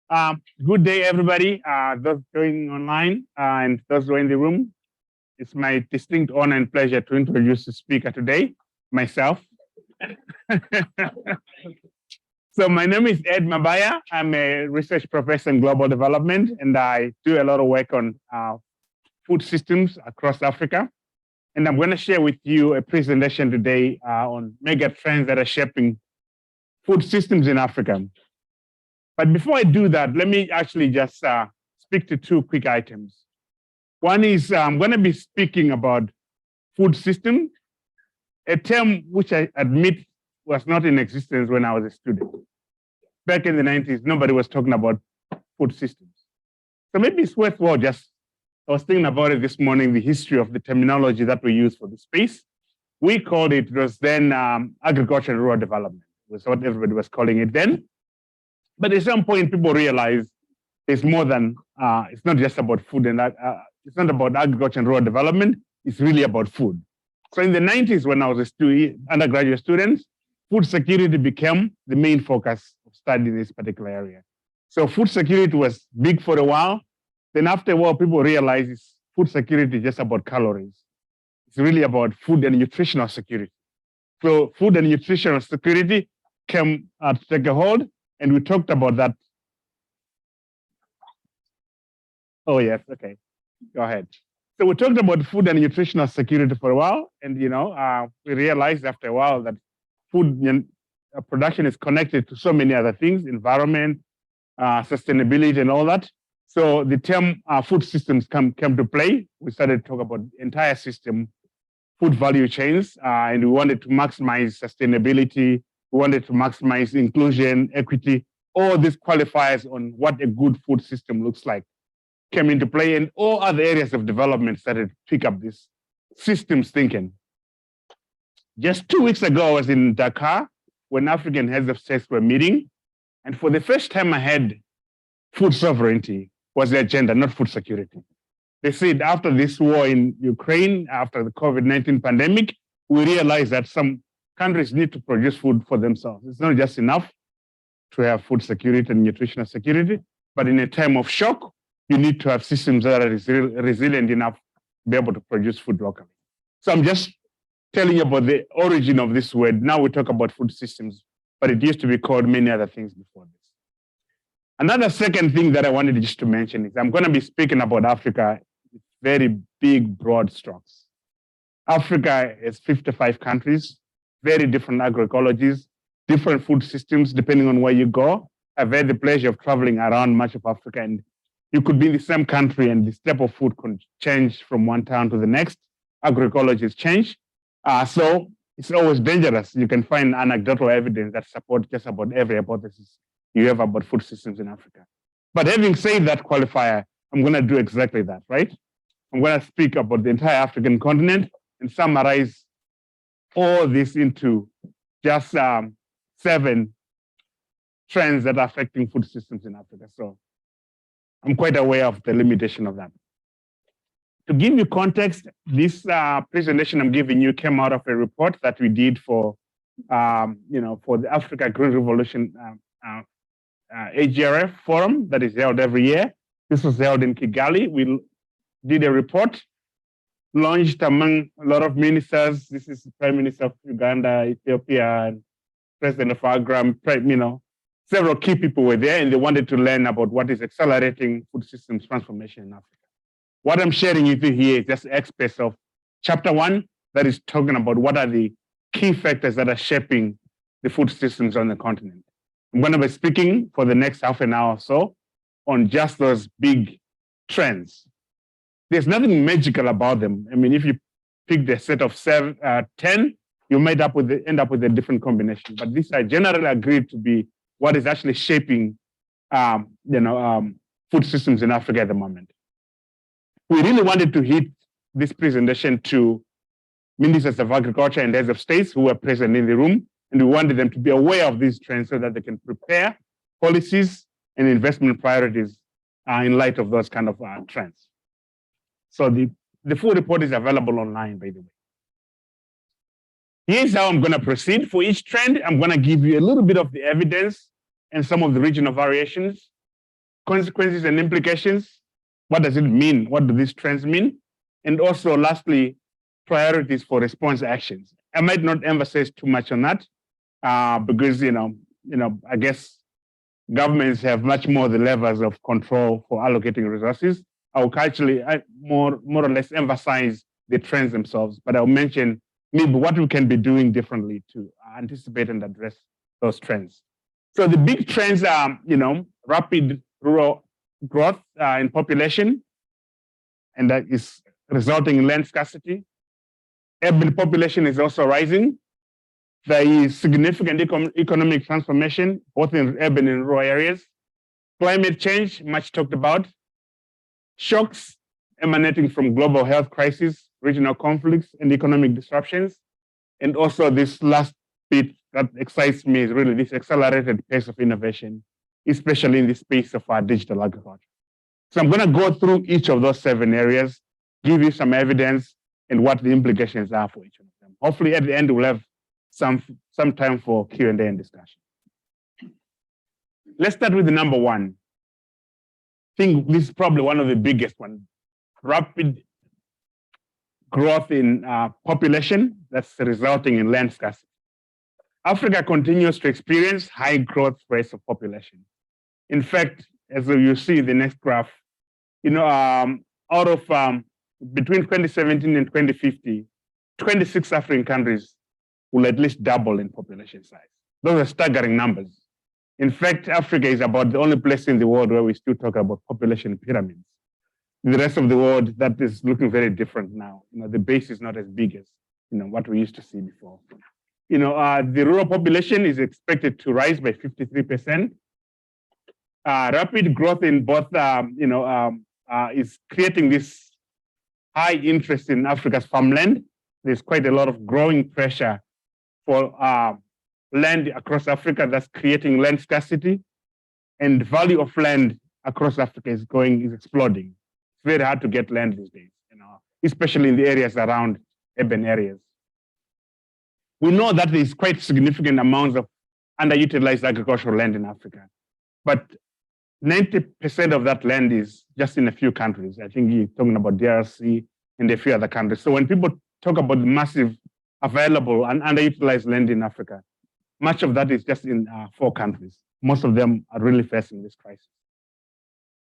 Good day, everybody. Those joining online and those who are in the room. It's my distinct honor and pleasure to introduce the speaker today, myself. So my name is Ed Mabaya. I'm a research professor in global development, and I do a lot of work on food systems across Africa. And I'm going to share with you a presentation today on megatrends that are shaping food systems in Africa. But before I do that, let me actually just speak to two quick items. One is I'm going to be speaking about food system, a term which I admit was not in existence when I was a student. Back in the 90s, nobody was talking about food systems. So maybe it's worthwhile I was thinking about it this morning, the history of the terminology that we use for the space. We called it was then agriculture and rural development, was what everybody was calling it then. But at some point, people realized it's more than, it's not just about food and it's not about agriculture and rural development, it's really about food. So in the 90s, when I was a undergraduate student, food security became the main focus of study in this particular area. So food security was big for a while. Then after a while, people realized food security is just about calories. It's really about food and nutritional security. So food and nutritional security came to take a hold, and we talked about that. Oh, yes, okay, go ahead. So we talked about food and nutritional security for a while, and we realized after a while that food production is connected to so many other things, environment, sustainability, and all that. So the term food systems came to play. We started to talk about entire system, food value chains, and we wanted to maximize sustainability. We wanted to maximize inclusion, equity, all these qualifiers on what a good food system looks like came into play, and all other areas of development started to pick up this systems thinking. Just 2 weeks ago, I was in Dakar when African heads of states were meeting, and for the first time I had food sovereignty was the agenda, not food security. They said after this war in Ukraine, after the COVID-19 pandemic, we realized that some countries need to produce food for themselves. It's not just enough to have food security and nutritional security, but in a time of shock, you need to have systems that are resilient enough to be able to produce food locally. So I'm just telling you about the origin of this word. Now we talk about food systems, but it used to be called many other things before this. Another second thing that I wanted just to mention is I'm going to be speaking about Africa with very big, broad strokes. Africa is 55 countries, very different agroecologies, different food systems depending on where you go. I've had the pleasure of traveling around much of Africa, and you could be in the same country and the step of food could change from one town to the next. Agroecologies change. So it's always dangerous. You can find anecdotal evidence that supports just about every hypothesis you have about food systems in Africa. But having said that qualifier, I'm going to do exactly that, right? I'm going to speak about the entire African continent and summarize all this into just 7 trends that are affecting food systems in Africa. So I'm quite aware of the limitation of that. To give you context, this presentation I'm giving you came out of a report that we did for the Africa Green Revolution AGRF forum that is held every year. This was held in Kigali. We did a report launched among a lot of ministers. This is the Prime Minister of Uganda, Ethiopia, and President of Agram, several key people were there, and they wanted to learn about what is accelerating food systems transformation in Africa. What I'm sharing with you here is just experts of chapter 1 that is talking about what are the key factors that are shaping the food systems on the continent. I'm going to be speaking for the next half an hour or so on just those big trends. There's nothing magical about them. I mean, if you pick the set of 10, you might end up with a different combination. But these are generally agreed to be what is actually shaping food systems in Africa at the moment. We really wanted to hit this presentation to ministers of agriculture and heads of states who were present in the room, and we wanted them to be aware of these trends so that they can prepare policies and investment priorities in light of those kind of trends. So the full report is available online, by the way. Here's how I'm going to proceed. For each trend, I'm going to give you a little bit of the evidence and some of the regional variations. consequences and implications. What does it mean? What do these trends mean? And also, lastly, priorities for response actions. I might not emphasize too much on that because I guess governments have much more the levers of control for allocating resources. I will actually more or less emphasize the trends themselves, but I'll mention maybe what we can be doing differently to anticipate and address those trends. So the big trends are, rapid rural growth in population, and that is resulting in land scarcity. Urban population is also rising. There is significant economic transformation, both in urban and rural areas. Climate change, much talked about. Shocks emanating from global health crisis, regional conflicts, and economic disruptions. And also this last bit that excites me is really this accelerated pace of innovation, especially in the space of digital agriculture. So I'm going to go through each of those 7 areas, give you some evidence and what the implications are for each of them. Hopefully at the end, we'll have some time for Q&A and discussion. Let's start with the number 1. I think this is probably one of the biggest ones. Rapid growth in population that's resulting in land scarcity. Africa continues to experience high growth rates of population. In fact, as you see in the next graph, out of between 2017 and 2050, 26 African countries will at least double in population size. Those are staggering numbers. In fact, Africa is about the only place in the world where we still talk about population pyramids. In the rest of the world, that is looking very different now. The base is not as big as what we used to see before. The rural population is expected to rise by 53%. Rapid growth in both, is creating this high interest in Africa's farmland. There's quite a lot of growing pressure for land across Africa that's creating land scarcity, and the value of land across Africa is exploding. It's very hard to get land these days, especially in the areas around urban areas. We know that there's quite significant amounts of underutilized agricultural land in Africa, but 90% of that land is just in a few countries. I think you're talking about DRC and a few other countries. So when people talk about the massive available and underutilized land in Africa, much of that is just in 4 countries. Most of them are really facing this crisis.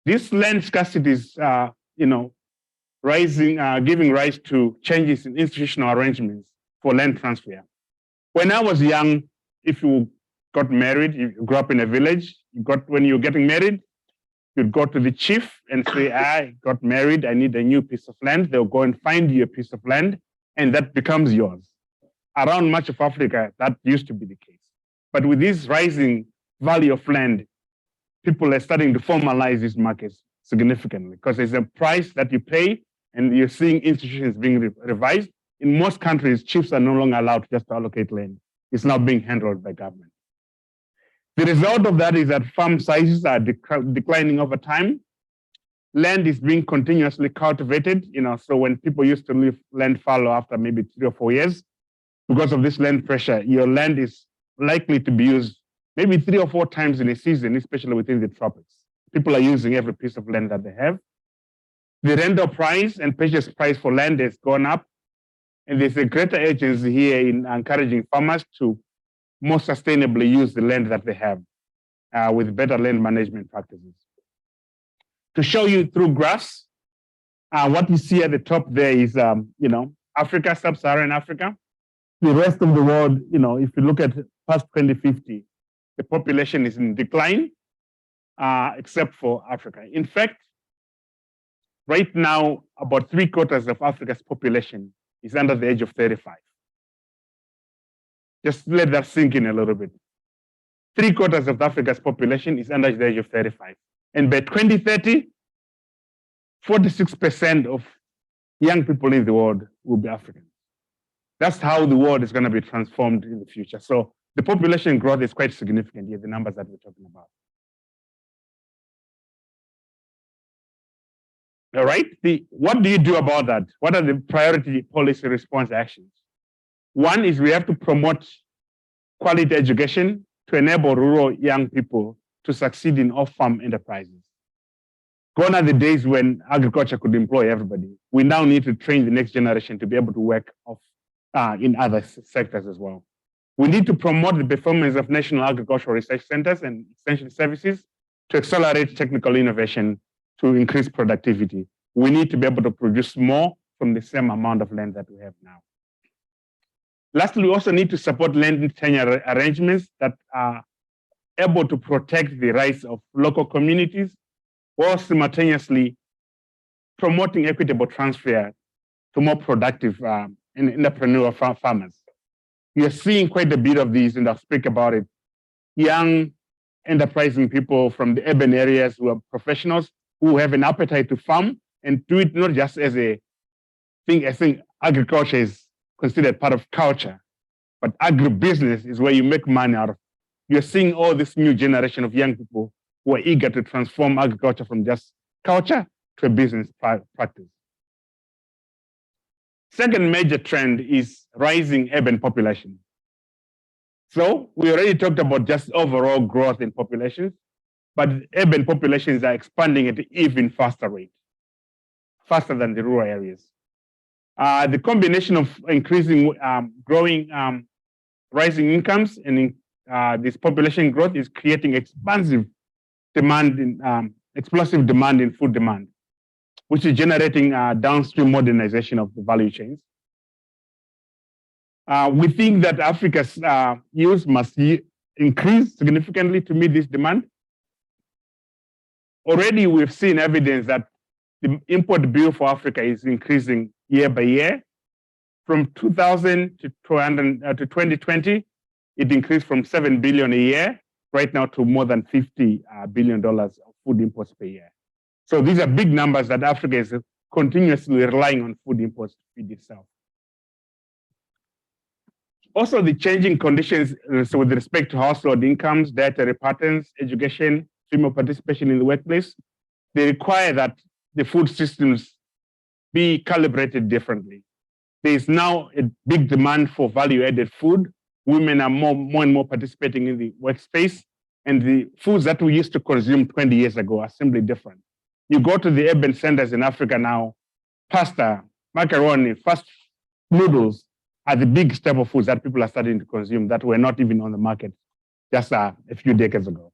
This land scarcity is, giving rise to changes in institutional arrangements for land transfer. When I was young, if you got married, you grew up in a village, when you're getting married, you'd go to the chief and say, I got married, I need a new piece of land. They'll go and find you a piece of land, and that becomes yours. Around much of Africa, that used to be the case. But with this rising value of land, people are starting to formalize these markets significantly because there's a price that you pay, and you're seeing institutions being revised. In most countries, chiefs are no longer allowed just to allocate land. It's now being handled by government. The result of that is that farm sizes are declining over time. Land is being continuously cultivated, so when people used to leave land fallow after maybe 3 or 4 years, because of this land pressure, your land is likely to be used maybe 3 or 4 times in a season, especially within the tropics. People are using every piece of land that they have. The rental price and purchase price for land has gone up, and there's a greater urgency here in encouraging farmers to more sustainably use the land that they have with better land management practices. To show you through graphs, what you see at the top there is, Africa, sub-Saharan Africa. The rest of the world, if you look at past 2050, the population is in decline, except for Africa. In fact, right now, about 3/4 of Africa's population is under the age of 35. Just let that sink in a little bit. 3/4 of Africa's population is under the age of 35. And by 2030, 46% of young people in the world will be African. That's how the world is going to be transformed in the future. So the population growth is quite significant here, the numbers that we're talking about. All right, what do you do about that? What are the priority policy response actions? One is we have to promote quality education to enable rural young people to succeed in off-farm enterprises. Gone are the days when agriculture could employ everybody. We now need to train the next generation to be able to work in other sectors as well. We need to promote the performance of national agricultural research centers and extension services to accelerate technical innovation to increase productivity. We need to be able to produce more from the same amount of land that we have now. Lastly, we also need to support land tenure arrangements that are able to protect the rights of local communities while simultaneously promoting equitable transfer to more productive and entrepreneurial farmers. We are seeing quite a bit of these, and I'll speak about it. Young, enterprising people from the urban areas who are professionals who have an appetite to farm and do it not just as a thing. I think agriculture is considered part of culture, but agribusiness is where you make money out of. You're seeing all this new generation of young people who are eager to transform agriculture from just culture to a business practice. Second major trend is rising urban population. So we already talked about just overall growth in populations, but urban populations are expanding at an even faster rate, faster than the rural areas. The combination of increasing, rising incomes and this population growth is creating explosive demand in food demand, which is generating downstream modernization of the value chains. We think that Africa's use must increase significantly to meet this demand. Already we've seen evidence that the import bill for Africa is increasing year by year. From 2000 to 2020, it increased from 7 billion a year right now to more than $50 billion of food imports per year. So these are big numbers that Africa is continuously relying on food imports to feed itself. Also, the changing conditions with respect to household incomes, dietary patterns, education, female participation in the workplace, they require that the food systems be calibrated differently. There is now a big demand for value-added food. Women are more and more participating in the workspace, and the foods that we used to consume 20 years ago are simply different. You go to the urban centers in Africa now, pasta, macaroni, fast noodles are the big staple foods that people are starting to consume that were not even on the market just a few decades ago.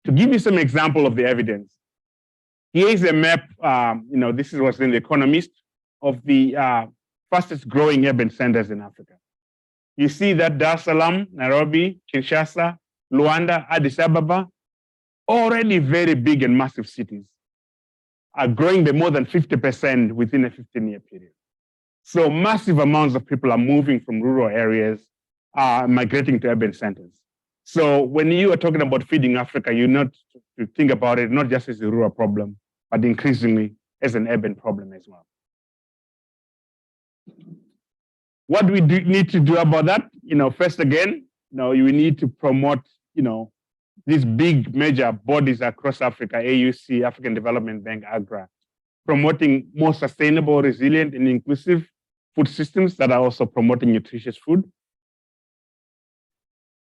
To give you some example of the evidence, here is a map, this was in The Economist, of the fastest growing urban centers in Africa. You see that Dar es Salaam, Nairobi, Kinshasa, Luanda, Addis Ababa, already very big and massive cities, are growing by more than 50% within a 15-year period. So massive amounts of people are moving from rural areas, migrating to urban centers. So when you are talking about feeding Africa, you not to think about it not just as a rural problem, but increasingly as an urban problem as well. What we need to do about that, first again, we need to promote, these big major bodies across Africa, AUC, African Development Bank, AGRA, promoting more sustainable, resilient, and inclusive food systems that are also promoting nutritious food.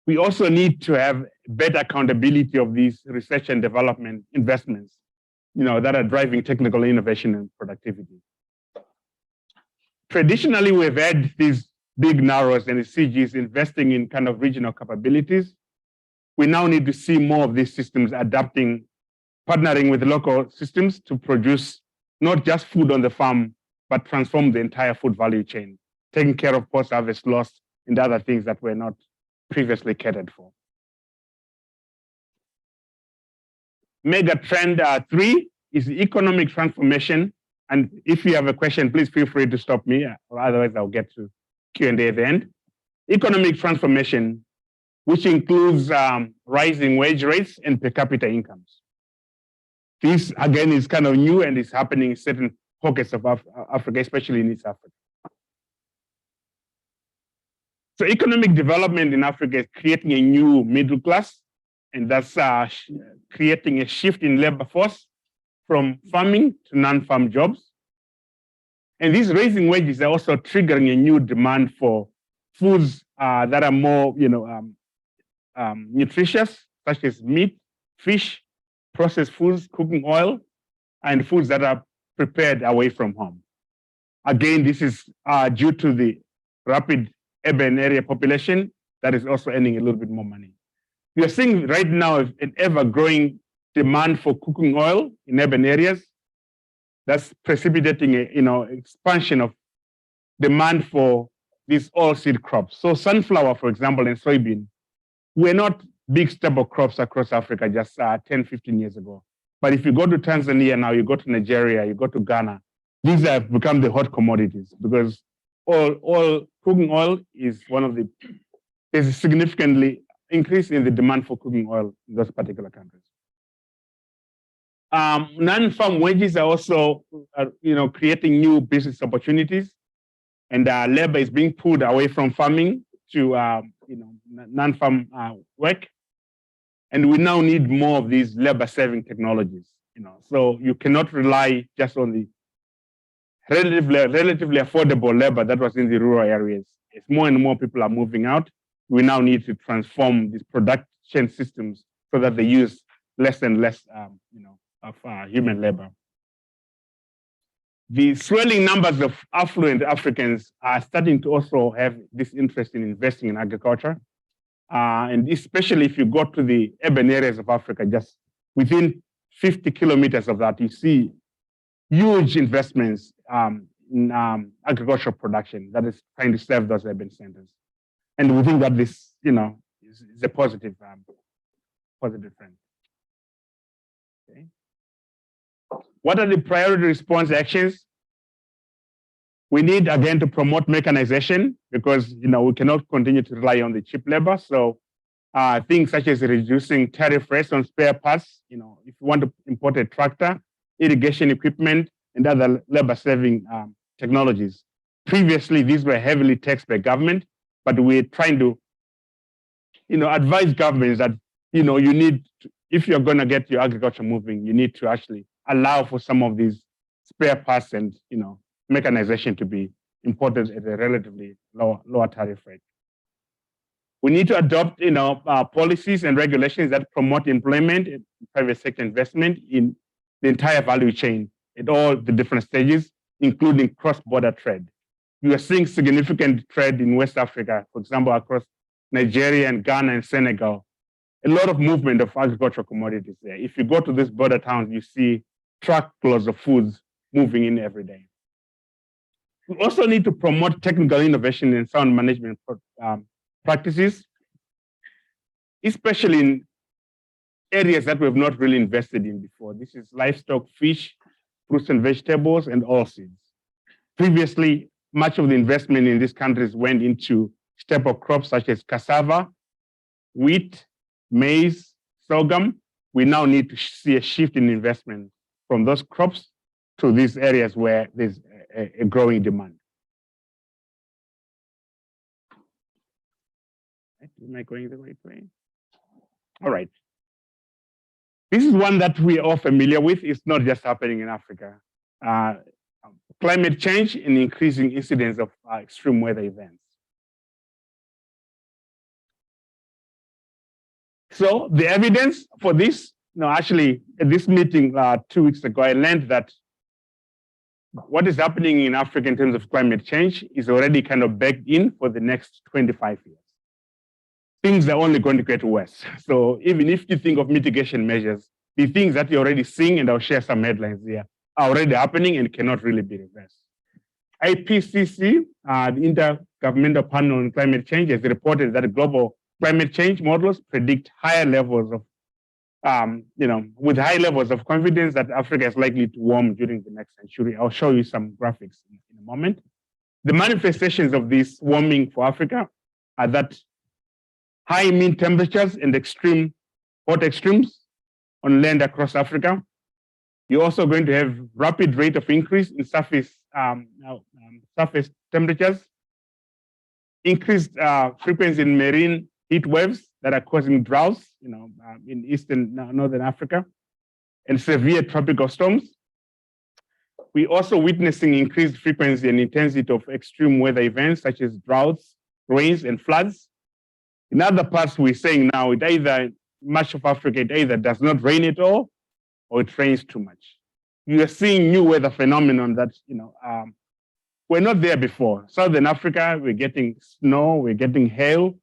We also need to have better accountability of these research and development investments, that are driving technical innovation and productivity. Traditionally, we've had these big narrows and the CGs investing in kind of regional capabilities. We now need to see more of these systems adapting, partnering with local systems to produce not just food on the farm, but transform the entire food value chain, taking care of post-harvest loss and other things that were not previously catered for. Mega trend 3 is the economic transformation. And if you have a question, please feel free to stop me, or otherwise I'll get to Q&A at the end. Economic transformation, which includes rising wage rates and per capita incomes. This, again, is kind of new and is happening in certain pockets of Africa, especially in East Africa. So economic development in Africa is creating a new middle class, and that's creating a shift in labor force from farming to non-farm jobs. And these raising wages are also triggering a new demand for foods that are more, nutritious, such as meat, fish, processed foods, cooking oil, and foods that are prepared away from home. Again, this is due to the rapid urban area population that is also earning a little bit more money. We are seeing right now an ever-growing demand for cooking oil in urban areas. That's precipitating a expansion of demand for these oilseed crops. So sunflower, for example, and soybean were not big staple crops across Africa just 10, 15 years ago. But if you go to Tanzania now, you go to Nigeria, you go to Ghana, these have become the hot commodities because cooking oil is there's a significantly increase in the demand for cooking oil in those particular countries. Non-farm wages are also, creating new business opportunities, and labor is being pulled away from farming to, non-farm work. And we now need more of these labor-saving technologies. So you cannot rely just on the relatively affordable labor that was in the rural areas. As more and more people are moving out, we now need to transform these production systems so that they use less and less, of human labor. The swelling numbers of affluent Africans are starting to also have this interest in investing in agriculture. And especially if you go to the urban areas of Africa, just within 50 kilometers of that, you see huge investments in agricultural production that is trying to serve those urban centers. And we think that this, is a positive trend. Okay. What are the priority response actions? We need, again, to promote mechanization because, we cannot continue to rely on the cheap labor. So things such as reducing tariff rates on spare parts, if you want to import a tractor, irrigation equipment, and other labor-saving technologies. Previously, these were heavily taxed by government, but we're trying to, advise governments that, you need to, if you're going to get your agriculture moving, you need to actually allow for some of these spare parts and, mechanization to be imported at a relatively lower tariff rate. We need to adopt, policies and regulations that promote employment and private sector investment in the entire value chain at all the different stages, including cross-border trade. We are seeing significant trade in West Africa, for example, across Nigeria and Ghana and Senegal. A lot of movement of agricultural commodities there. If you go to these border towns, you see truckloads of foods moving in every day. We also need to promote technical innovation and sound management practices, especially in areas that we have not really invested in before. This is livestock, fish, fruits and vegetables, and oilseeds. Previously, much of the investment in these countries went into staple crops such as cassava, wheat, maize, sorghum. We now need to see a shift in investment from those crops to these areas where there's a growing demand. Am I going the right way? All right. This is one that we are all familiar with. It's not just happening in Africa. Climate change and increasing incidence of extreme weather events. So the evidence for this, actually at this meeting 2 weeks ago, I learned that what is happening in Africa in terms of climate change is already kind of baked in for the next 25 years. Things are only going to get worse. So even if you think of mitigation measures, the things that you're already seeing, and I'll share some headlines here, are already happening and cannot really be reversed. IPCC, the Intergovernmental Panel on Climate Change, has reported that global climate change models predict higher levels of, with high levels of confidence that Africa is likely to warm during the next century. I'll show you some graphics in a moment. The manifestations of this warming for Africa are that high mean temperatures and extreme hot extremes on land across Africa. You're also going to have rapid rate of increase in surface temperatures, increased frequency in marine heat waves that are causing droughts, in eastern northern Africa, and severe tropical storms. We're also witnessing increased frequency and intensity of extreme weather events such as droughts, rains, and floods. In other parts, we're saying now, much of Africa, it either does not rain at all, or it rains too much. You are seeing new weather phenomenon that, we're not there before. Southern Africa, we're getting snow, we're getting hail.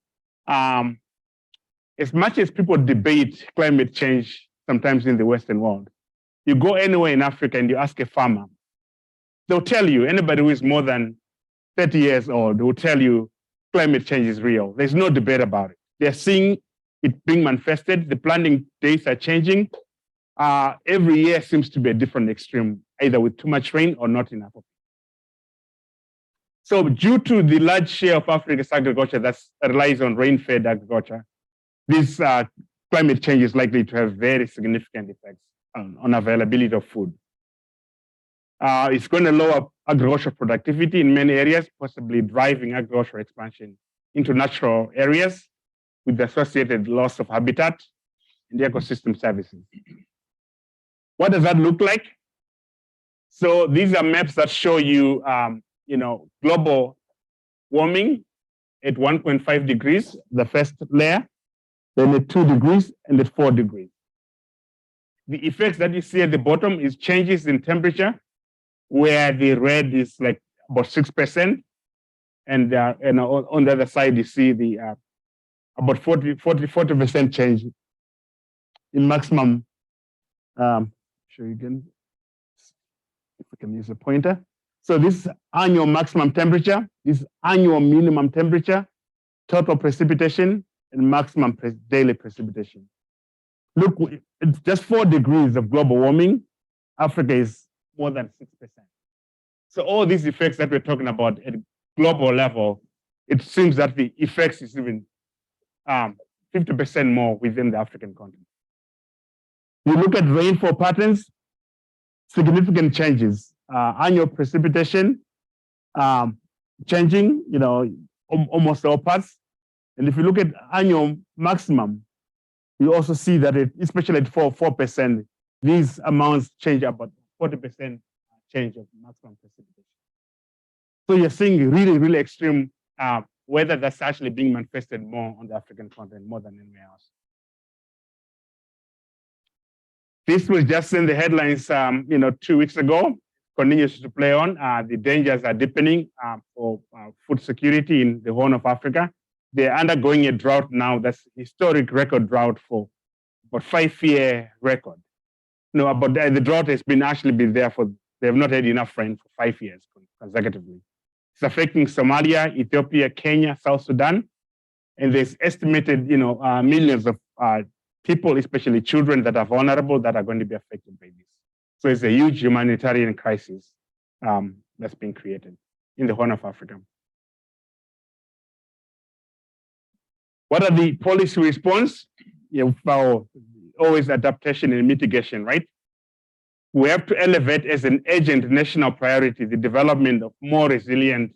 As much as people debate climate change sometimes in the Western world, you go anywhere in Africa and you ask a farmer, they'll tell you, anybody who is more than 30 years old will tell you climate change is real. There's no debate about it. They're seeing it being manifested. The planting dates are changing. Every year seems to be a different extreme, either with too much rain or not enough. So due to the large share of Africa's agriculture that relies on rain-fed agriculture, this climate change is likely to have very significant effects on availability of food. It's going to lower agricultural productivity in many areas, possibly driving agricultural expansion into natural areas with the associated loss of habitat and ecosystem services. What does that look like? So these are maps that show you, global warming at 1.5 degrees, the first layer, then at 2 degrees and at 4 degrees. The effects that you see at the bottom is changes in temperature, where the red is like about 6%, and on the other side you see the about 40% change in maximum. Sure you can, if we can use a pointer. So this annual maximum temperature, this annual minimum temperature, total precipitation, and maximum daily precipitation. Look, it's just 4 degrees of global warming. Africa is more than 6%. So all these effects that we're talking about at global level, it seems that the effects is even 50% more within the African continent. You look at rainfall patterns, significant changes. Annual precipitation changing, almost all parts. And if you look at annual maximum, you also see that especially at 4%, these amounts change about 40% change of maximum precipitation. So you're seeing really, really extreme weather that's actually being manifested more on the African continent more than anywhere else. This was just in the headlines, 2 weeks ago. Continues to play on. The dangers are deepening for food security in the Horn of Africa. They're undergoing a drought now that's historic record drought for about 5-year record. But the drought has actually been there they have not had enough rain for 5 years consecutively. It's affecting Somalia, Ethiopia, Kenya, South Sudan, and there's estimated, millions of people, especially children that are vulnerable, that are going to be affected by this. So it's a huge humanitarian crisis that's being created in the Horn of Africa. What are the policy response? Always adaptation and mitigation, right? We have to elevate as an urgent national priority the development of more resilient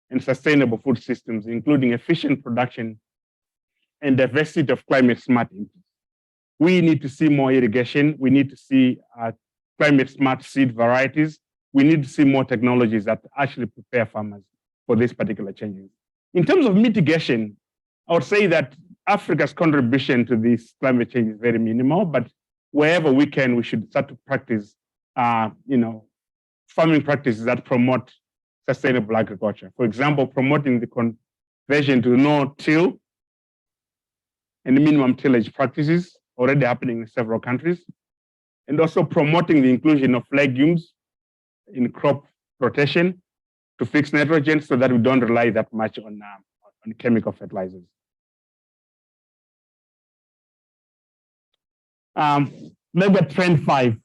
and sustainable food systems, including efficient production and diversity of climate smart inputs. We need to see more irrigation. We need to see climate smart seed varieties. We need to see more technologies that actually prepare farmers for these particular changes. In terms of mitigation, I would say that Africa's contribution to this climate change is very minimal, but wherever we can, we should start to practice, farming practices that promote sustainable agriculture. For example, promoting the conversion to no-till and minimum tillage practices already happening in several countries, and also promoting the inclusion of legumes in crop rotation to fix nitrogen so that we don't rely that much on chemical fertilizers. Megatrend 5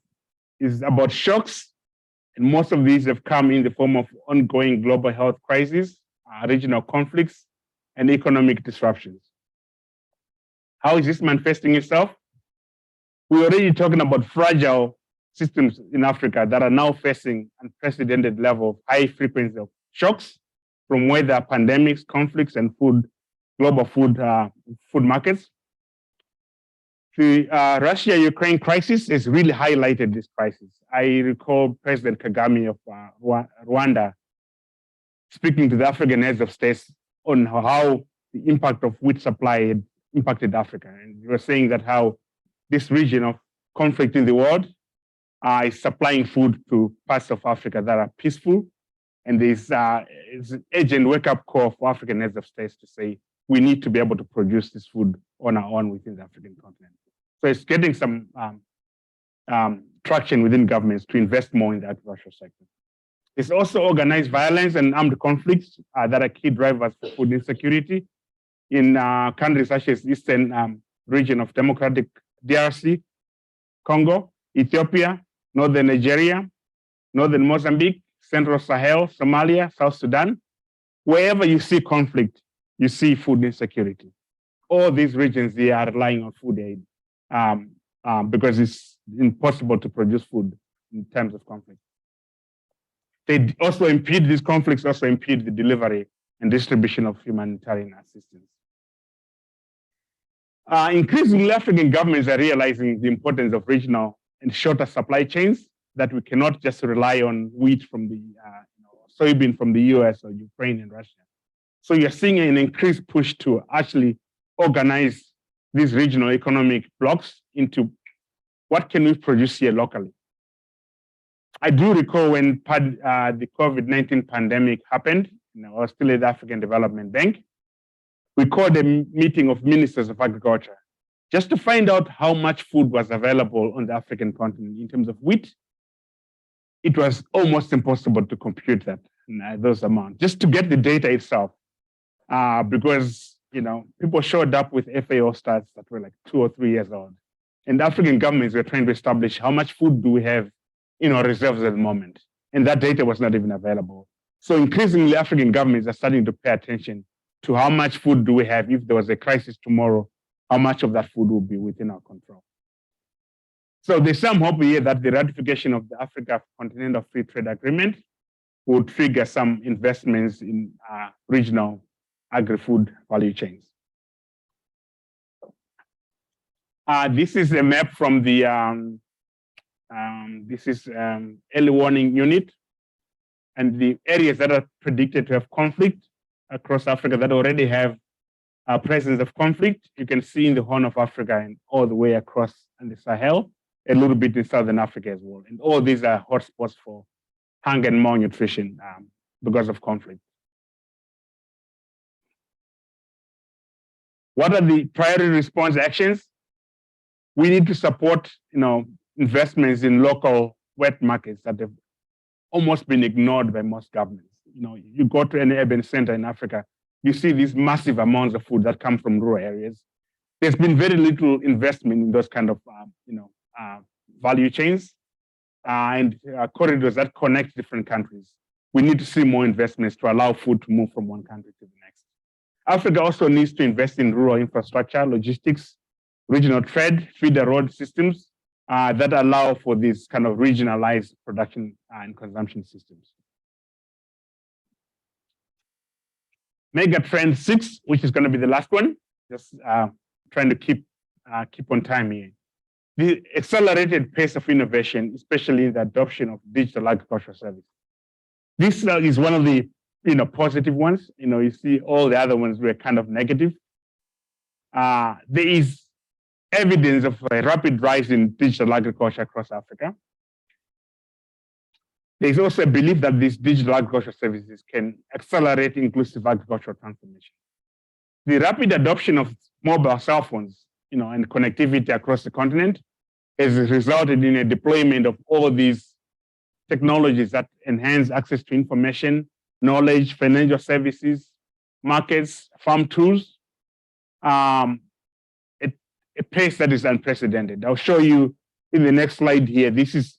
is about shocks, and most of these have come in the form of ongoing global health crises, regional conflicts, and economic disruptions. How is this manifesting itself? We're already talking about fragile systems in Africa that are now facing unprecedented level of high frequency of shocks from weather, pandemics, conflicts, and global food markets. The Russia-Ukraine crisis has really highlighted this crisis. I recall President Kagame of Rwanda speaking to the African heads of states on how the impact of wheat supply had impacted Africa. And he was saying that how this region of conflict in the world is supplying food to parts of Africa that are peaceful. And there's an urgent wake-up call for African heads of states to say, we need to be able to produce this food on our own within the African continent. So it's getting some traction within governments to invest more in the agricultural sector. It's also organized violence and armed conflicts that are key drivers for food insecurity in countries such as Eastern region of Democratic DRC, Congo, Ethiopia, Northern Nigeria, Northern Mozambique, Central Sahel, Somalia, South Sudan. Wherever you see conflict, you see food insecurity. All these regions, they are relying on food aid because it's impossible to produce food in terms of conflict. They also impede, these conflicts also impede the delivery and distribution of humanitarian assistance. Increasingly, African governments are realizing the importance of regional and shorter supply chains, that we cannot just rely on wheat from the soybean from the US or Ukraine and Russia. So you're seeing an increased push to actually organize these regional economic blocks into what can we produce here locally. I do recall when the COVID-19 pandemic happened, I was still at the African Development Bank. We called a meeting of ministers of agriculture just to find out how much food was available on the African continent in terms of wheat. It was almost impossible to compute that, those amounts, just to get the data itself. Because people showed up with FAO stats that were like 2 or 3 years old. And the African governments were trying to establish how much food do we have in our reserves at the moment. And that data was not even available. So increasingly, African governments are starting to pay attention to how much food do we have. If there was a crisis tomorrow, how much of that food will be within our control. So there's some hope here that the ratification of the Africa Continental Free Trade Agreement would trigger some investments in regional agri-food value chains. This is a map from the early warning unit, and the areas that are predicted to have conflict across Africa that already have a presence of conflict. You can see in the Horn of Africa and all the way across in the Sahel, a little bit in Southern Africa as well. And all these are hotspots for hunger and malnutrition because of conflict. What are the priority response actions? We need to support, investments in local wet markets that have almost been ignored by most governments. You go to any urban center in Africa, you see these massive amounts of food that come from rural areas. There's been very little investment in those kind of, value chains and corridors that connect different countries. We need to see more investments to allow food to move from one country to the next. Africa also needs to invest in rural infrastructure, logistics, regional trade, feeder road systems that allow for these kind of regionalized production and consumption systems. Megatrend 6, which is going to be the last one, just trying to keep on time here. The accelerated pace of innovation, especially in the adoption of digital agricultural services. This is one of the positive ones. You see all the other ones were kind of negative. There is evidence of a rapid rise in digital agriculture across Africa. There's also a belief that these digital agricultural services can accelerate inclusive agricultural transformation. The rapid adoption of mobile cell phones, and connectivity across the continent has resulted in a deployment of all these technologies that enhance access to information, knowledge, financial services, markets, farm tools, a pace that is unprecedented. I'll show you in the next slide here. This is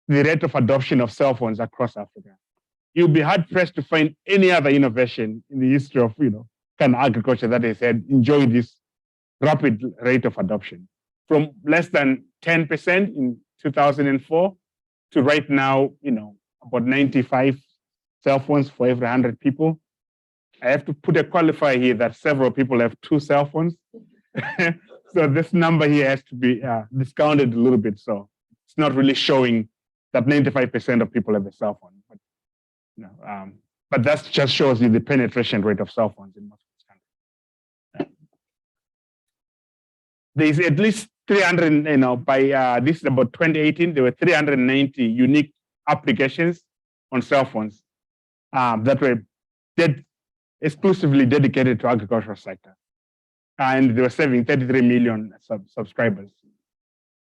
the rate of adoption of cell phones across Africa. You'll be hard pressed to find any other innovation in the history of kind of agriculture that has had enjoyed this rapid rate of adoption, from less than 10% in 2004 to right now, about 95 cell phones for every 100 people. I have to put a qualifier here that several people have 2 cell phones. So this number here has to be discounted a little bit. So it's not really showing that 95% of people have a cell phone. But that just shows you the penetration rate of cell phones in most countries. There's at least 300, by this is about 2018, there were 390 unique applications on cell phones that were exclusively dedicated to agricultural sector. And they were serving 33 million subscribers.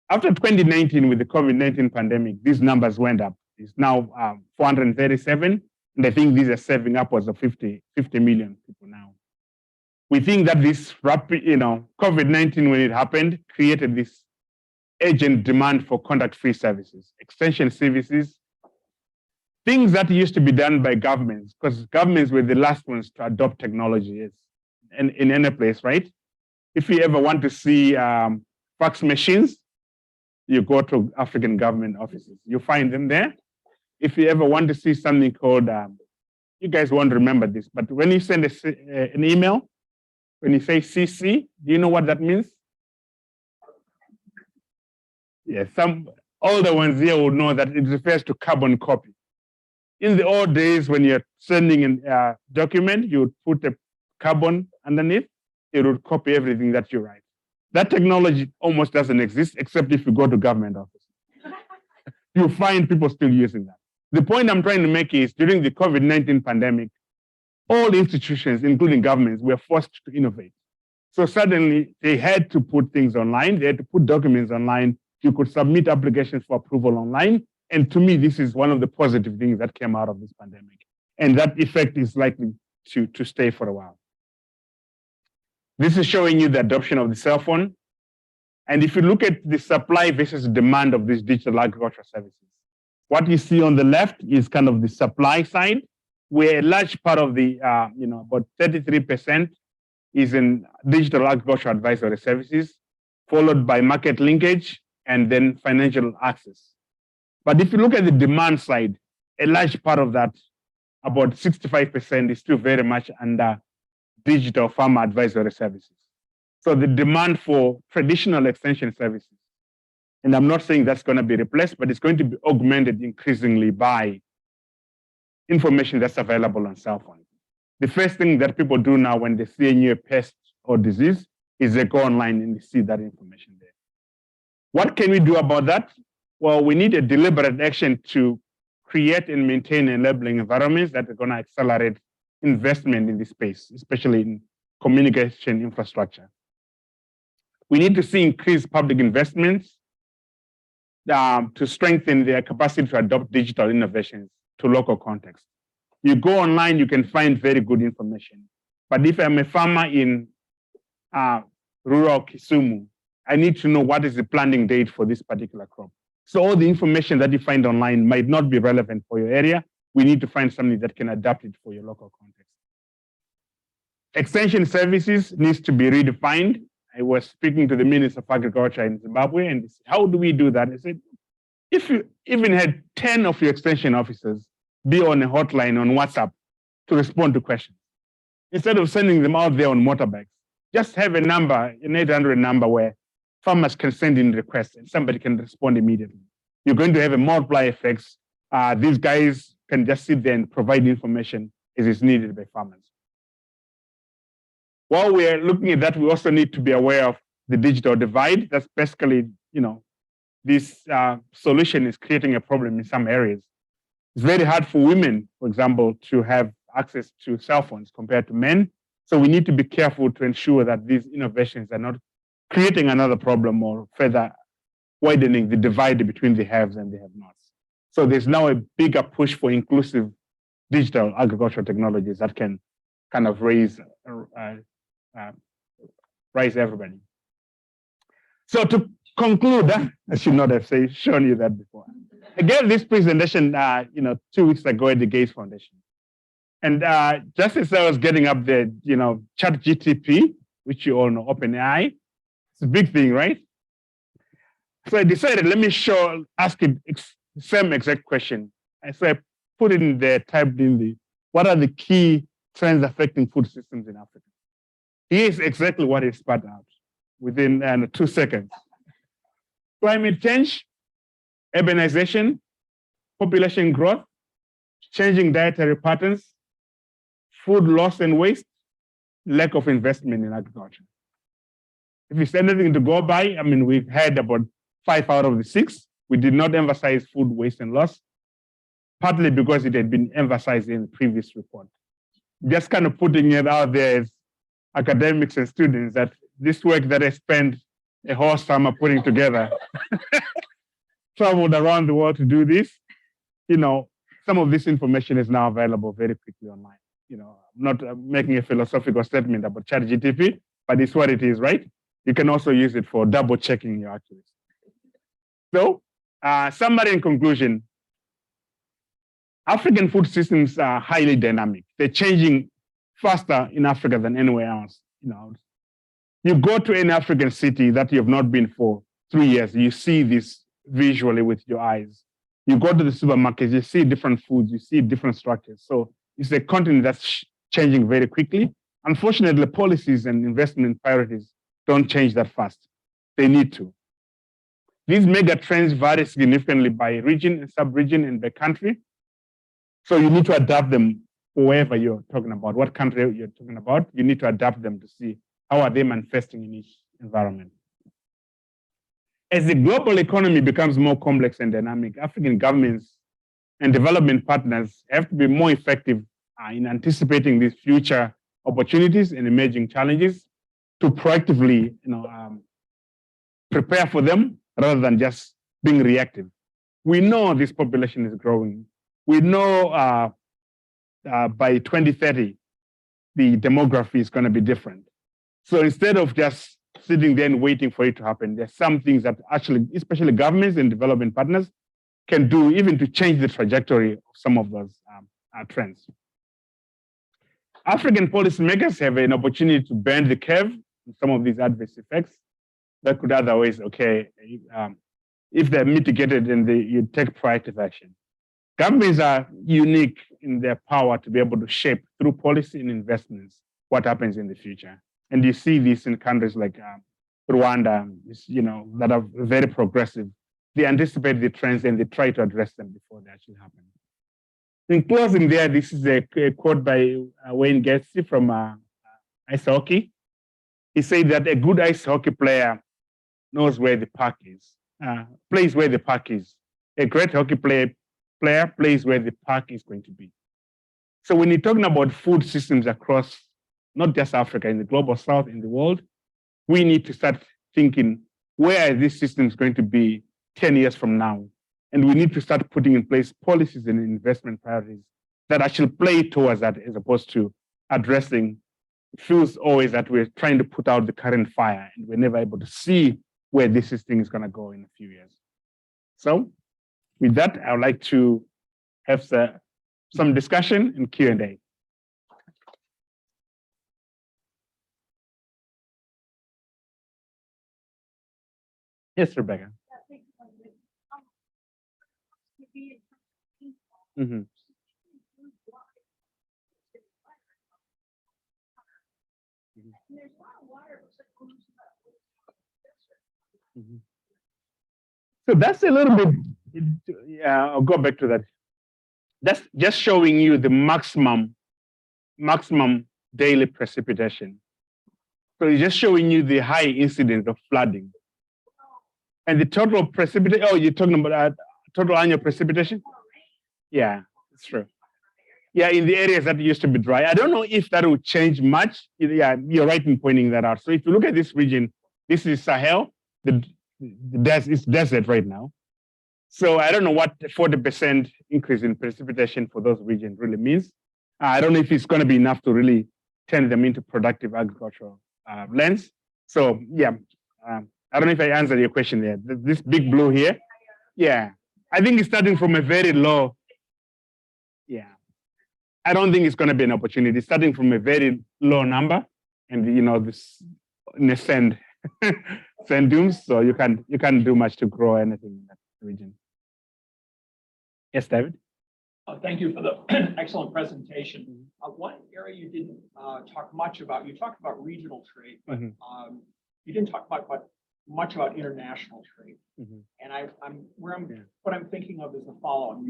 After 2019, with the COVID-19 pandemic, these numbers went up. It's now 437, and I think these are serving upwards of 50 million people now. We think that this rapid, COVID-19, when it happened, created this urgent demand for contact-free services, extension services, things that used to be done by governments, because governments were the last ones to adopt technology in any place, right? If you ever want to see fax machines, you go to African government offices. You find them there. If you ever want to see something called, you guys won't remember this, but when you send an email, when you say CC, do you know what that means? Yeah, some older ones here will know that it refers to carbon copy. In the old days, when you're sending a document, you would put a carbon underneath, it would copy everything that you write. That technology almost doesn't exist, except if you go to government office. You find people still using that. The point I'm trying to make is during the COVID-19 pandemic, all institutions, including governments, were forced to innovate. So suddenly they had to put things online, they had to put documents online, you could submit applications for approval online. And to me, this is one of the positive things that came out of this pandemic. And that effect is likely to stay for a while. This is showing you the adoption of the cell phone. And if you look at the supply versus demand of these digital agricultural services, what you see on the left is kind of the supply side, where a large part of the, about 33% is in digital agricultural advisory services, followed by market linkage and then financial access. But if you look at the demand side, a large part of that, about 65%, is still very much under digital farmer advisory services. So the demand for traditional extension services, and I'm not saying that's going to be replaced, but it's going to be augmented increasingly by information that's available on cell phones. The first thing that people do now when they see a new pest or disease is they go online and they see that information there. What can we do about that? Well, we need a deliberate action to create and maintain enabling environments that are going to accelerate investment in this space, especially in communication infrastructure. We need to see increased public investments to strengthen their capacity to adopt digital innovations to local context. You go online, you can find very good information. But if I'm a farmer in rural Kisumu, I need to know what is the planting date for this particular crop. So all the information that you find online might not be relevant for your area. We need to find something that can adapt it for your local context. Extension services needs to be redefined. I was speaking to the Minister of Agriculture in Zimbabwe, and he said, how do we do that? I said, if you even had 10 of your extension officers be on a hotline on WhatsApp to respond to questions, instead of sending them out there on motorbikes, just have a number, an 800 number where farmers can send in requests and somebody can respond immediately. You're going to have a multiplier effects. These guys can just sit there and provide information as is needed by farmers. While we're looking at that, we also need to be aware of the digital divide. That's basically, this solution is creating a problem in some areas. It's very hard for women, for example, to have access to cell phones compared to men. So we need to be careful to ensure that these innovations are not creating another problem or further widening the divide between the haves and the have-nots. So there's now a bigger push for inclusive digital agricultural technologies that can kind of raise everybody. So to conclude, I should not have shown you that before. I gave this presentation, 2 weeks ago at the Gates Foundation. And just as I was getting up there, ChatGPT, which you all know, OpenAI, it's a big thing, right? So I decided, let me ask it the same exact question. And so I put it in there, typed in what are the key trends affecting food systems in Africa? Here's exactly what it spat out within 2 seconds. Climate change, urbanization, population growth, changing dietary patterns, food loss and waste, lack of investment in agriculture. if it's anything to go by, I mean, we've had about 5 out of the 6. We did not emphasize food waste and loss, partly because it had been emphasized in the previous report. Just kind of putting it out there as academics and students that this work that I spent a whole summer putting together, traveled around the world to do this, some of this information is now available very quickly online. I'm not making a philosophical statement about ChatGPT, but it's what it is, right? You can also use it for double checking your accuracy. So, summary and conclusion. African food systems are highly dynamic. They're changing faster in Africa than anywhere else. You go to any African city that you have not been for 3 years, you see this visually with your eyes. You go to the supermarkets, you see different foods, you see different structures. So it's a continent that's changing very quickly. Unfortunately, policies and investment priorities don't change that fast. They need to. These mega trends vary significantly by region and sub-region and by country. So you need to adapt them wherever you're talking about, what country you're talking about. You need to adapt them to see how are they manifesting in each environment. As the global economy becomes more complex and dynamic, African governments and development partners have to be more effective in anticipating these future opportunities and emerging challenges to proactively prepare for them rather than just being reactive. We know this population is growing. We know by 2030, the demography is going to be different. So instead of just sitting there and waiting for it to happen, there's some things that actually, especially governments and development partners, can do even to change the trajectory of some of those trends. African policymakers have an opportunity to bend the curve in some of these adverse effects that could otherwise, if they're mitigated and you take proactive action. Governments are unique in their power to be able to shape through policy and investments what happens in the future. And you see this in countries like Rwanda, that are very progressive. They anticipate the trends and they try to address them before they actually happen. In closing there, this is a quote by Wayne Gacy from ice hockey. He said that a good ice hockey player knows where the puck is, plays where the puck is. A great hockey player plays where the puck is going to be. So when you're talking about food systems across not just Africa, in the global south, in the world, we need to start thinking, where are these systems going to be 10 years from now? And we need to start putting in place policies and investment priorities that actually play towards that, as opposed to addressing. It feels always that we're trying to put out the current fire and we're never able to see where this thing is going to go in a few years. So with that, I would like to have some discussion and Q&A. Yes, Rebecca. Mm-hmm. Mm-hmm. So that's a little bit, I'll go back to that. That's just showing you the maximum daily precipitation. So it's just showing you the high incidence of flooding. And the total precipitation, you're talking about total annual precipitation? Yeah, it's true. Yeah, in the areas that used to be dry. I don't know if that will change much. Yeah, you're right in pointing that out. So if you look at this region, this is Sahel. It's desert right now. So I don't know what 40% increase in precipitation for those regions really means. I don't know if it's going to be enough to really turn them into productive agricultural lands. So yeah, I don't know if I answered your question there. This big blue here, yeah, I think it's starting from a very low. Yeah, I don't think it's going to be an opportunity. It's starting from a very low number, and this in the sand dunes, so you can't do much to grow anything in that region. Yes, David. Thank you for the excellent presentation. One area you didn't talk much about, you talked about regional trade, but you didn't talk much about international trade. And what I'm thinking of is the following.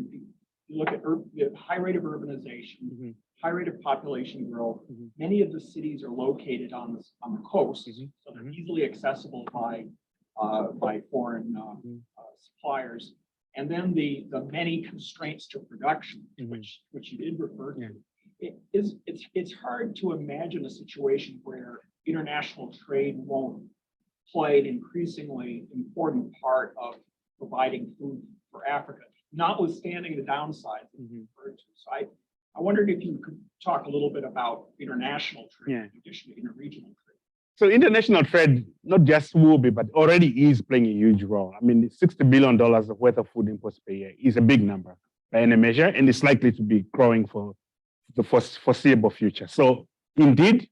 You look at the high rate of urbanization, high rate of population growth. Mhm. Many of the cities are located on the coast, Mhm. so they're easily accessible by foreign suppliers. And then the many constraints to production, Mhm. which you did refer to. Yeah. It's hard to imagine a situation where international trade won't play an increasingly important part of providing food for Africa, notwithstanding the downsides that you referred to. So I wondered if you could talk a little bit about international trade Yeah. in addition to interregional trade. So international trade, not just will be, but already is playing a huge role. I mean, $60 billion worth of food imports per year is a big number by any measure, and it's likely to be growing for the foreseeable future. So indeed,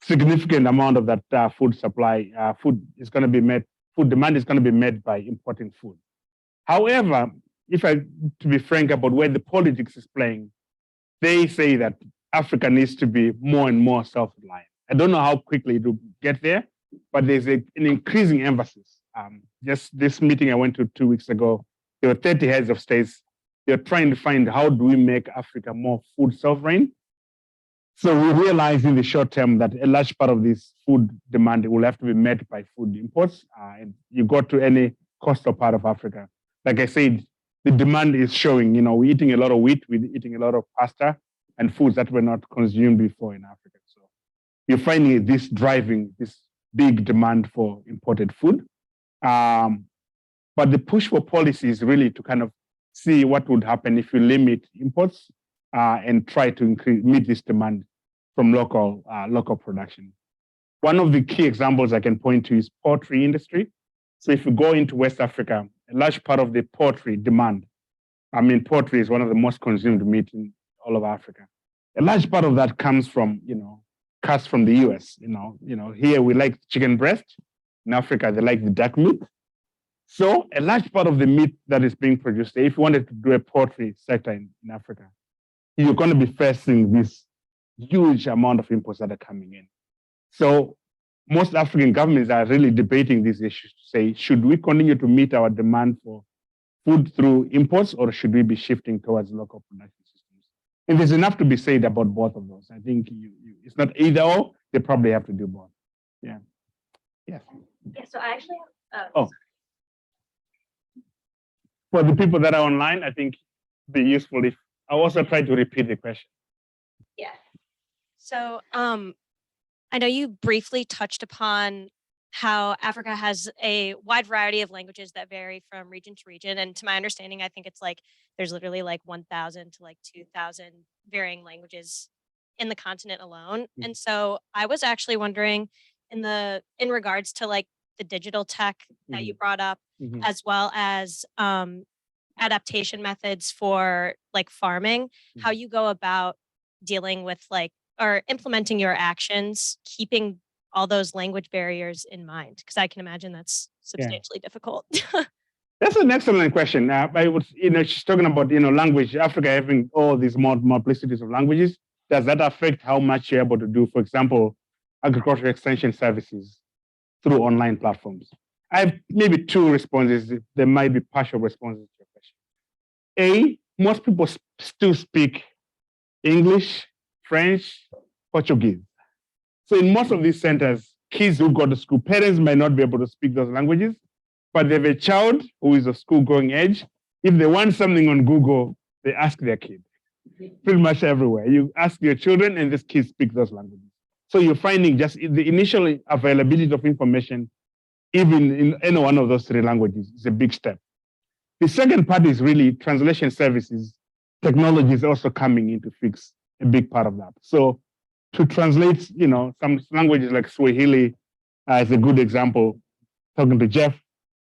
significant amount of that food supply, food is going to be met, food demand is going to be met by importing food. However, to be frank about where the politics is playing, they say that Africa needs to be more and more self-reliant. I don't know how quickly it will get there, but there's an increasing emphasis. Just this meeting I went to 2 weeks ago, there were 30 heads of states. They're trying to find how do we make Africa more food sovereign. So we realize in the short term that a large part of this food demand will have to be met by food imports. And you go to any coastal part of Africa, like I said, the demand is showing. We're eating a lot of wheat, we're eating a lot of pasta and foods that were not consumed before in Africa. So you're finding this driving this big demand for imported food. But the push for policy is really to kind of see what would happen if you limit imports and try to meet this demand from local production. One of the key examples I can point to is poultry industry. So if you go into West Africa, a large part of the poultry demand, poultry is one of the most consumed meat in all of Africa. A large part of that comes from, cuts from the US. Here we like chicken breast. In Africa, they like the duck meat. So a large part of the meat that is being produced, if you wanted to do a poultry sector in Africa, you're going to be facing this huge amount of imports that are coming in. So most African governments are really debating these issues to say, should we continue to meet our demand for food through imports, or should we be shifting towards local production systems? And there's enough to be said about both of those. I think it's not either or, they probably have to do both. Yeah. Yes. Yeah, so I actually have, Oh. For the people that are online, I think it'd be useful if I also try to repeat the question. yeah. So I know you briefly touched upon how Africa has a wide variety of languages that vary from region to region. And to my understanding, I think it's like there's literally like 1,000 to like 2,000 varying languages in the continent alone. Mhm. And so I was actually wondering in regards to like the digital tech that you brought up, Mhm. as well as adaptation methods for like farming, how you go about dealing with like or implementing your actions, keeping all those language barriers in mind, because I can imagine that's substantially difficult. That's an excellent question. She's talking about, language, Africa having all these multiplicities of languages. Does that affect how much you're able to do, for example, agricultural extension services through online platforms? I have maybe two responses. There might be partial responses to your question. Most people still speak English, French, Portuguese. So in most of these centers, kids who go to school, parents might not be able to speak those languages, but they have a child who is of school-going age. If they want something on Google, they ask their kid. Pretty much everywhere. You ask your children, and these kids speak those languages. So you're finding just the initial availability of information, even in any one of those three languages, is a big step. The second part is really translation services. Technology is also coming in to fix a big part of that. So to translate, some languages like Swahili is a good example. Talking to Jeff,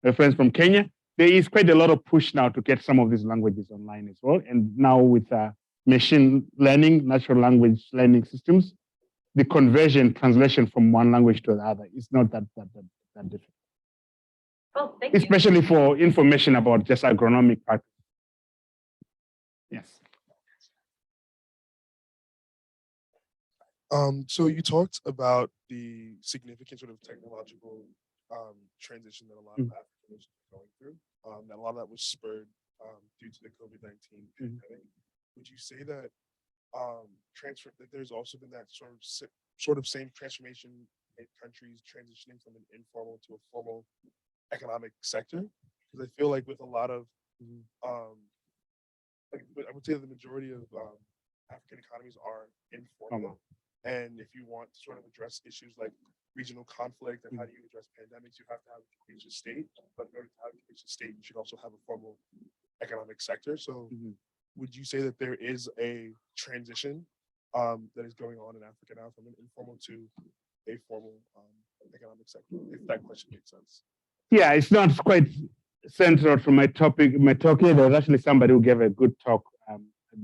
a friend from Kenya, there is quite a lot of push now to get some of these languages online as well. And now with machine learning, natural language learning systems, the translation from one language to the other is not that difficult. Well, thank you. Especially for information about just agronomic practices. Yes. So you talked about the significant sort of technological transition that a lot of African nations are going through. That a lot of that was spurred due to the COVID-19 pandemic. Would you say that transfer, that there's also been that sort of same transformation in countries transitioning from an informal to a formal economic sector. Because I feel like with a lot of, like I would say the majority of African economies are informal. And if you want to sort of address issues like regional conflict and how do you address pandemics, you have to have a capacious state. But in order to have a capacious state, you should also have a formal economic sector. So would you say that there is a transition that is going on in Africa now from an informal to a formal economic sector, if that question makes sense? Yeah, it's not quite central to my topic. My talk here, there was actually somebody who gave a good talk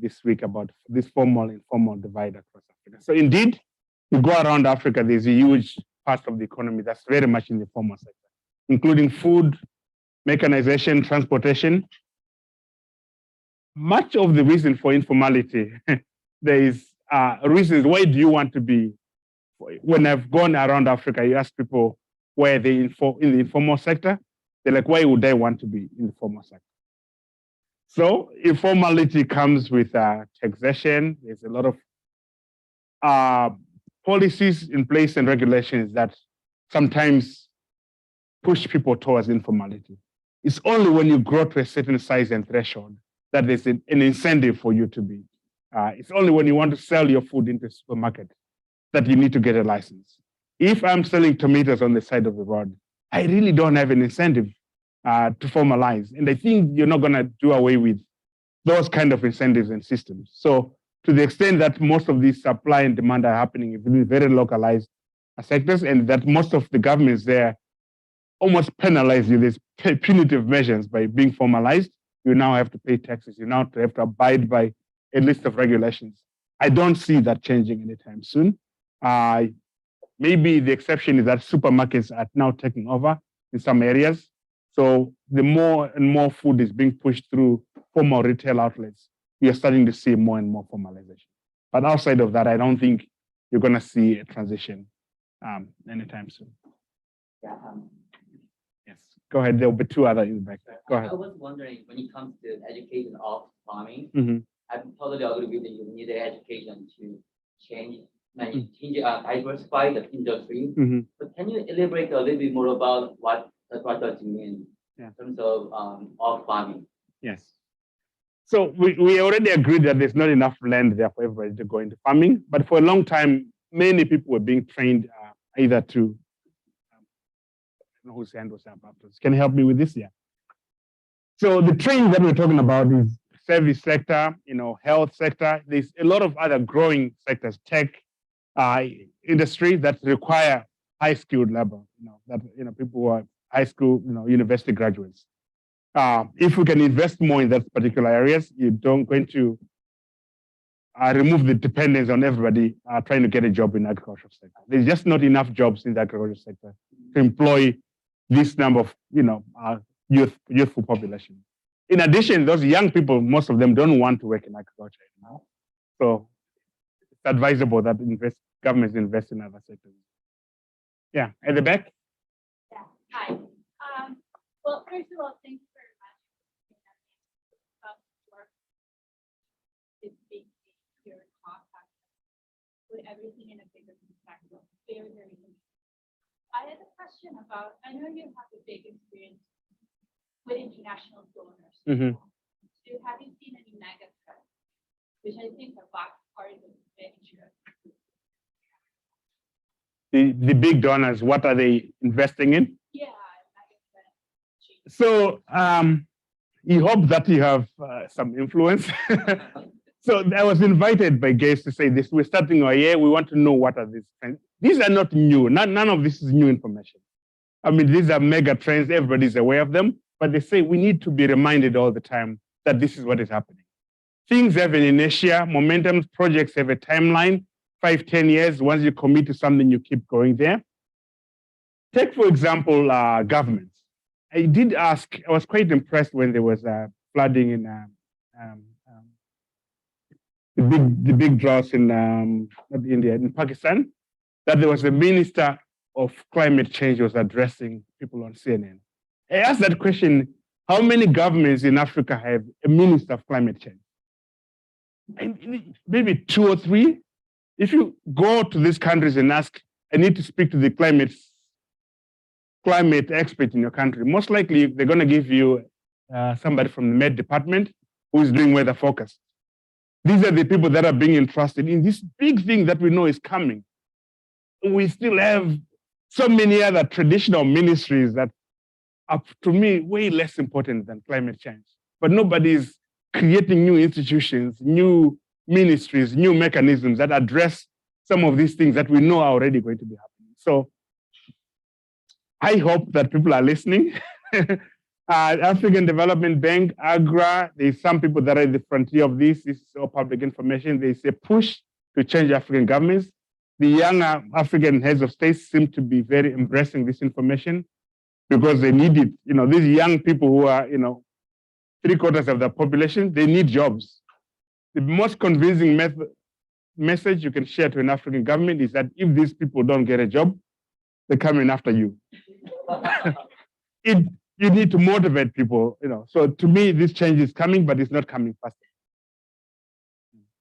this week about this formal informal divide across Africa. So indeed, you go around Africa, there's a huge part of the economy that's very much in the formal sector, including food, mechanization, transportation. Much of the reason for informality, there is reasons. Why do you want to be? When I've gone around Africa, you ask people where they in the informal sector, they're like, why would I want to be in the formal sector? So informality comes with taxation. There's a lot of policies in place and regulations that sometimes push people towards informality. It's only when you grow to a certain size and threshold that there's an incentive for you to be. It's only when you want to sell your food into a supermarket that you need to get a license. If I'm selling tomatoes on the side of the road, I really don't have an incentive to formalize. And I think you're not going to do away with those kind of incentives and systems. So to the extent that most of these supply and demand are happening in very localized sectors, and that most of the governments there almost penalize you, there's punitive measures by being formalized. You now have to pay taxes. You now have to abide by a list of regulations. I don't see that changing anytime soon. Maybe the exception is that supermarkets are now taking over in some areas. So the more and more food is being pushed through formal retail outlets, you're starting to see more and more formalization. But outside of that, I don't think you're going to see a transition anytime soon. Yeah. Yes, go ahead. There'll be two other in the back there. Go ahead. I was wondering, when it comes to education of farming, Mm-hmm. I totally agree with you. You need education to diversify the industry. Mm-hmm. But can you elaborate a little bit more about what does it mean in terms of farming? Yes. So we already agreed that there's not enough land there for everybody to go into farming. But for a long time, many people were being trained either to, I don't know whose hand was up after this. Can you help me with this? Yeah. So the training that we're talking about is service sector, health sector. There's a lot of other growing sectors, tech industry that require high skilled labor, people who are high school, university graduates. If we can invest more in that particular areas, you don't going to remove the dependence on everybody trying to get a job in the agricultural sector. There's just not enough jobs in the agricultural sector to employ this number of, youthful population. In addition, those young people, most of them don't want to work in agriculture anymore. So it's advisable that governments invest in other sectors. Yeah, at the back. Yeah, hi. Well, first of all, thank you very much for work. It's big your talk, put everything in a bigger perspective. Very, very interesting. I had a question about, I know you have a big experience with international donors. Mm-hmm. So have you seen any megatrends, which I think are part of the picture? The big donors, what are they investing in? Yeah, so you hope that you have some influence. So I was invited by guests to say this. We're starting our year. We want to know what are these trends. These are not new. None of this is new information. I mean, these are mega trends. Everybody's aware of them. But they say we need to be reminded all the time that this is what is happening. Things have an inertia, momentum, projects have a timeline, 5-10 years. Once you commit to something, you keep going there. Take, for example, governments. I did ask, I was quite impressed when there was flooding in the big droughts in not India, in Pakistan, that there was a minister of climate change was addressing people on CNN. I asked that question, how many governments in Africa have a minister of climate change? and maybe 2 or 3. If you go to these countries and ask, I need to speak to the climate expert in your country, most likely they're going to give you somebody from the Met department who is doing weather forecast. These are the people that are being entrusted in this big thing that we know is coming. We still have so many other traditional ministries that are, to me, way less important than climate change. But nobody is creating new institutions, new ministries, new mechanisms that address some of these things that we know are already going to be happening. So I hope that people are listening. African Development Bank, AGRA, there's some people that are at the frontier of this. This is all public information. There's a push to change African governments. The younger African heads of state seem to be very embracing this information because they need it. You know, these young people who are, 3/4 of the population, they need jobs. The most convincing message you can share to an African government is that if these people don't get a job, they're coming after you. You need to motivate people, So to me, this change is coming, but it's not coming fast.